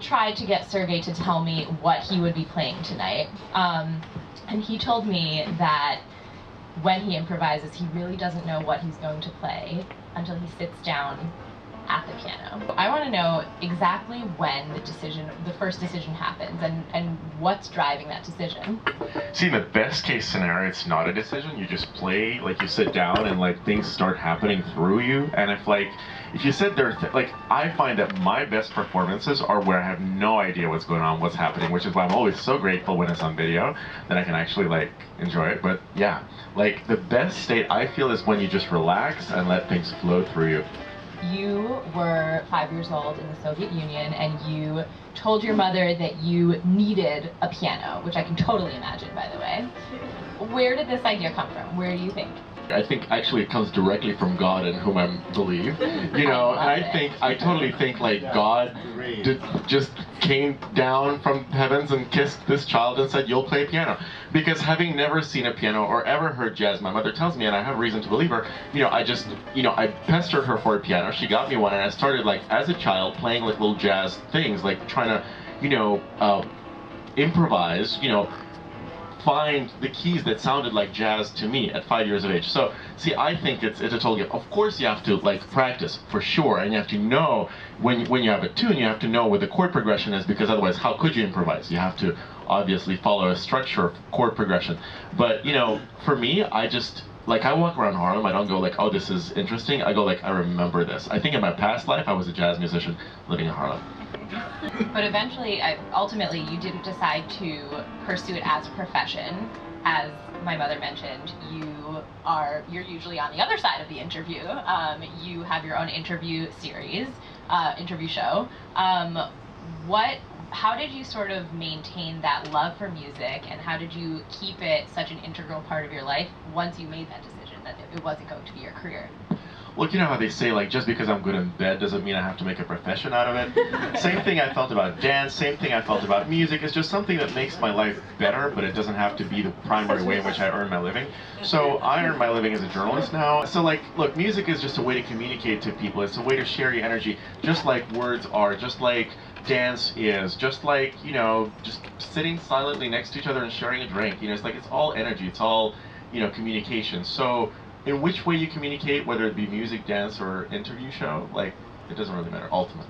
tried to get Sergey to tell me what he would be playing tonight, and he told me that when he improvises, he really doesn't know what he's going to play until he sits down at the piano. I want to know exactly when the first decision happens, and what's driving that decision. See, in the best case scenario, it's not a decision. You just play, like you sit down and like things start happening through you. And if you sit there, like I find that my best performances are where I have no idea what's going on, what's happening, which is why I'm always so grateful when it's on video, that I can actually like enjoy it. But yeah, like the best state I feel is when you just relax and let things flow through you. You were 5 years old in the Soviet Union, and you told your mother that you needed a piano, which I can totally imagine, by the way. Where did this idea come from? Where do you think? I think actually it comes directly from God, in whom I believe. You know, and I totally think like God just came down from heavens and kissed this child and said, "You'll play piano." Because having never seen a piano or ever heard jazz, my mother tells me, and I have reason to believe her, I pestered her for a piano. She got me one, and I started like as a child playing like little jazz things, like trying to, improvise, find the keys that sounded like jazz to me at 5 years of age. So, see, I think it's a total gift. Of course, you have to like practice for sure, and you have to know when you have a tune, you have to know what the chord progression is, because otherwise, how could you improvise? You have to obviously follow a structure of chord progression. But for me, I just like I walk around Harlem. I don't go like, oh, this is interesting. I go like, I remember this. I think in my past life, I was a jazz musician living in Harlem. But eventually, ultimately, you didn't decide to pursue it as a profession. As my mother mentioned, you're usually on the other side of the interview. You have your own interview series, interview show. How did you sort of maintain that love for music, and how did you keep it such an integral part of your life once you made that decision that it wasn't going to be your career? Well, you know how they say, like, just because I'm good in bed doesn't mean I have to make a profession out of it. Same thing I felt about dance, same thing I felt about music. It's just something that makes my life better, but it doesn't have to be the primary way in which I earn my living. So I earn my living as a journalist now. So, like, look, music is just a way to communicate to people. It's a way to share your energy, just like words are, just like dance is, just like, just sitting silently next to each other and sharing a drink. It's like, it's all energy, it's all, communication. So in which way you communicate, whether it be music, dance, or interview show, like, it doesn't really matter, ultimately.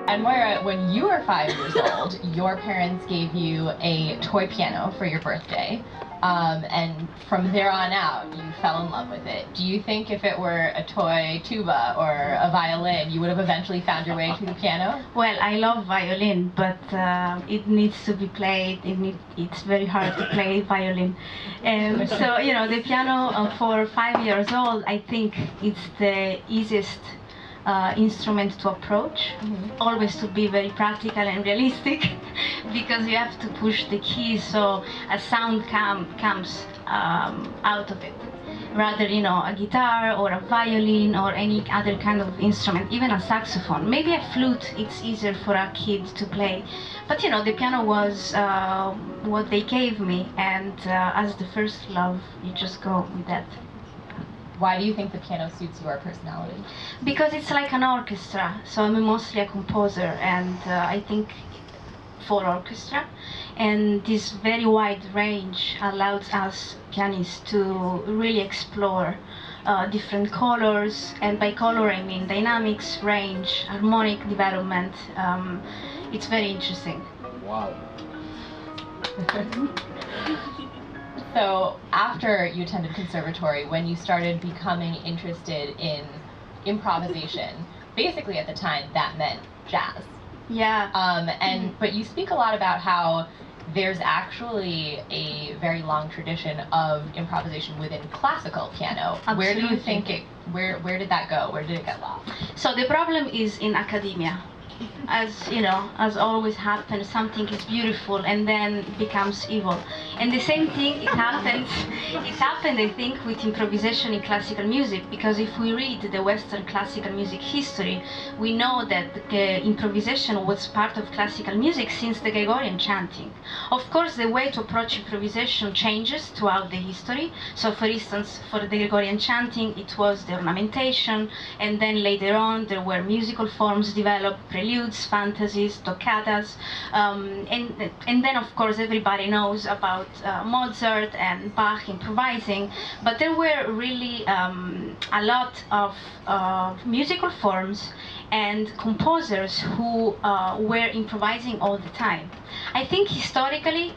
And Moira, when you were 5 years old, your parents gave you a toy piano for your birthday, and from there on out, you fell in love with it. Do you think if it were a toy tuba or a violin, you would have eventually found your way to the piano? Well, I love violin, but it needs to be played. It's very hard to play violin. So, the piano for 5 years old, I think it's the easiest instrument to approach. Always to be very practical and realistic, because you have to push the keys so a sound comes out of it. Rather, a guitar or a violin or any other kind of instrument, even a saxophone. Maybe a flute, it's easier for a kid to play. But the piano was what they gave me, and as the first love, you just go with that. Why do you think the piano suits your personality? Because it's like an orchestra, so I'm mostly a composer, and I think for orchestra, and this very wide range allows us pianists to really explore different colors, and by color I mean dynamics, range, harmonic development. It's very interesting. Wow. So after you attended conservatory, when you started becoming interested in improvisation, basically at the time that meant jazz. Yeah. But you speak a lot about how there's actually a very long tradition of improvisation within classical piano. Absolutely. Where do you think where did that go? Where did it get lost? So the problem is in academia. As you know, as always happens, something is beautiful and then becomes evil. And the same thing, it happened, I think, with improvisation in classical music, because if we read the Western classical music history, we know that improvisation was part of classical music since the Gregorian chanting. Of course, the way to approach improvisation changes throughout the history. So, for instance, for the Gregorian chanting, it was the ornamentation, and then later on there were musical forms developed, preludes, fantasies, toccatas, and then of course everybody knows about Mozart and Bach improvising, but there were really a lot of musical forms and composers who were improvising all the time. I think historically,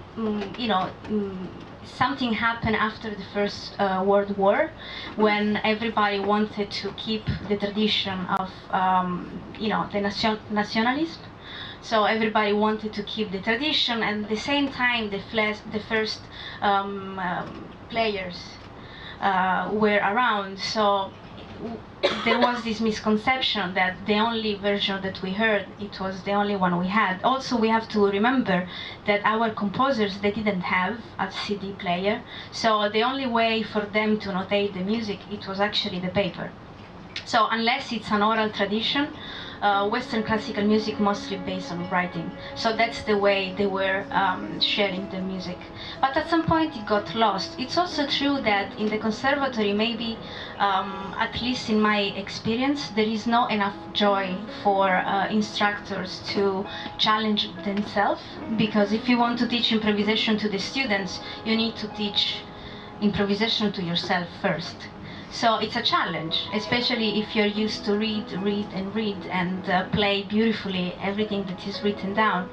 something happened after the First World War, when everybody wanted to keep the tradition of, the nationalism. So everybody wanted to keep the tradition, and at the same time, the first players were around. So there was this misconception that the only version that we heard, it was the only one we had. Also, we have to remember that our composers, they didn't have a CD player, so the only way for them to notate the music, it was actually the paper. So unless it's an oral tradition, Western classical music mostly based on writing. So that's the way they were sharing the music. But at some point it got lost. It's also true that in the conservatory, maybe, at least in my experience, there is not enough joy for instructors to challenge themselves. Because if you want to teach improvisation to the students, you need to teach improvisation to yourself first. So it's a challenge, especially if you're used to read and play beautifully everything that is written down.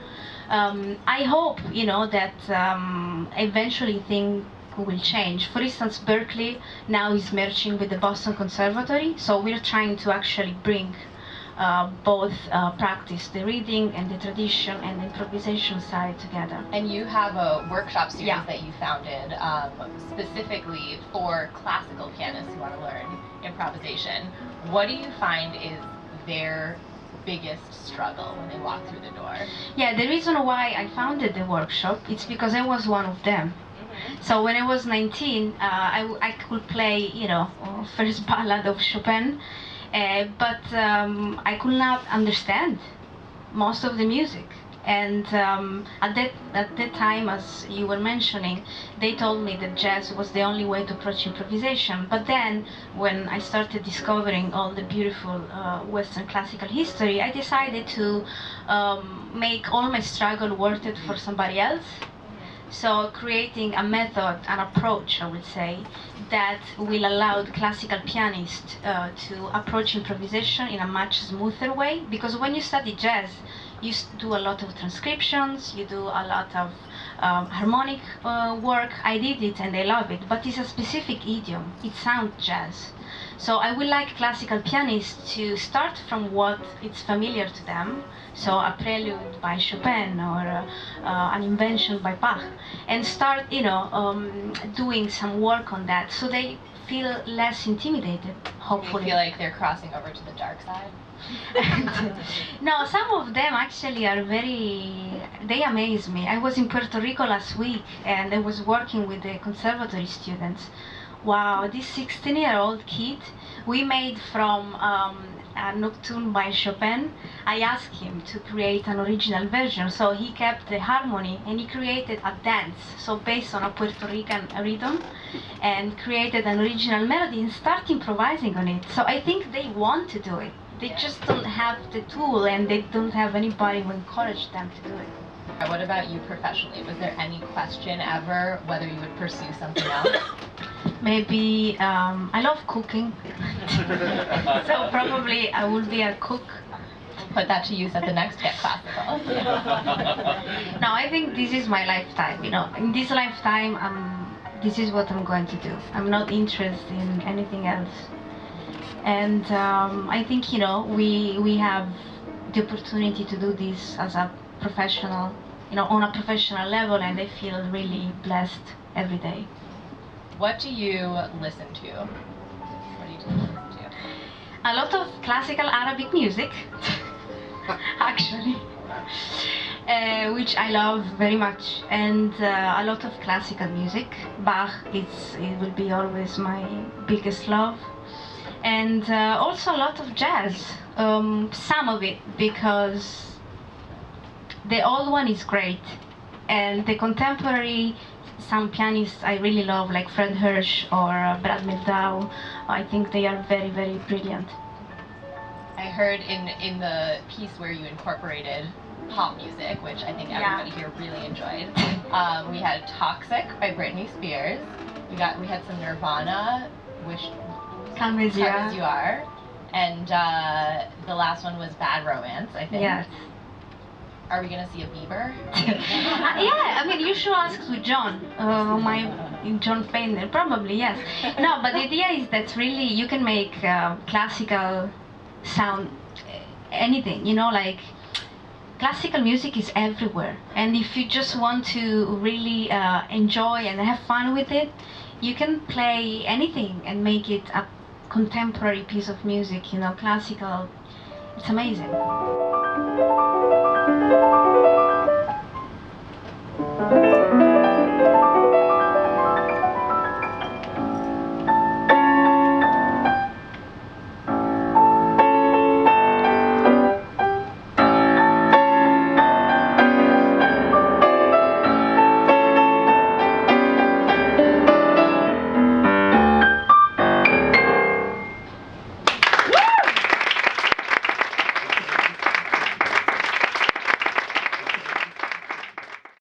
I hope, that eventually things will change. For instance, Berkeley now is merging with the Boston Conservatory, so we're trying to actually bring both practice, the reading and the tradition and the improvisation side together. And you have a workshop series that you founded specifically for classical pianists who want to learn improvisation. What do you find is their biggest struggle when they walk through the door? Yeah, the reason why I founded the workshop, it's because I was one of them. So when I was 19, I could play, first ballad of Chopin, but I could not understand most of the music. And at that time, as you were mentioning, they told me that jazz was the only way to approach improvisation. But then, when I started discovering all the beautiful Western classical history, I decided to make all my struggle worth it for somebody else. So creating a method, an approach, I would say, that will allow the classical pianist to approach improvisation in a much smoother way. Because when you study jazz, you do a lot of transcriptions, you do a lot of harmonic work. I did it and I love it, but it's a specific idiom. It sounds jazz. So I would like classical pianists to start from what is familiar to them, so a prelude by Chopin or an invention by Bach, and start, doing some work on that, so they feel less intimidated, hopefully. You feel like they're crossing over to the dark side? No, some of them actually are they amaze me. I was in Puerto Rico last week and I was working with the conservatory students. Wow, this 16-year-old kid, we made from a nocturne by Chopin, I asked him to create an original version. So he kept the harmony and he created a dance, so based on a Puerto Rican rhythm, and created an original melody and start improvising on it. So I think they want to do it. They just don't have the tool and they don't have anybody who encouraged them to do it. What about you professionally? Was there any question ever whether you would pursue something else? Maybe I love cooking, so probably I will be a cook. Put that to use at the next Get Classical. No, I think this is my lifetime. You know, in this lifetime, this is what I'm going to do. I'm not interested in anything else. And I think, you know, we have the opportunity to do this as a professional, you know, on a professional level, and I feel really blessed every day. What do you listen to? What do you listen to? A lot of classical Arabic music, actually, which I love very much, and a lot of classical music. Bach, it will be always my biggest love, and also a lot of jazz. Some of it, because the old one is great, and the contemporary, some pianists I really love, like Fred Hirsch or Brad Mehldau. I think they are very, very brilliant. I heard in the piece where you incorporated pop music, which I think everybody here really enjoyed. We had "Toxic" by Britney Spears. We had some Nirvana, which Come As You Come As You Are, and the last one was "Bad Romance," I think. Yes. Are we gonna see a Bieber? Yeah, I mean, you should ask to John, John Fender, probably, yes. No, but the idea is that really you can make classical sound anything, you know, like classical music is everywhere. And if you just want to really enjoy and have fun with it, you can play anything and make it a contemporary piece of music, you know, classical. It's amazing.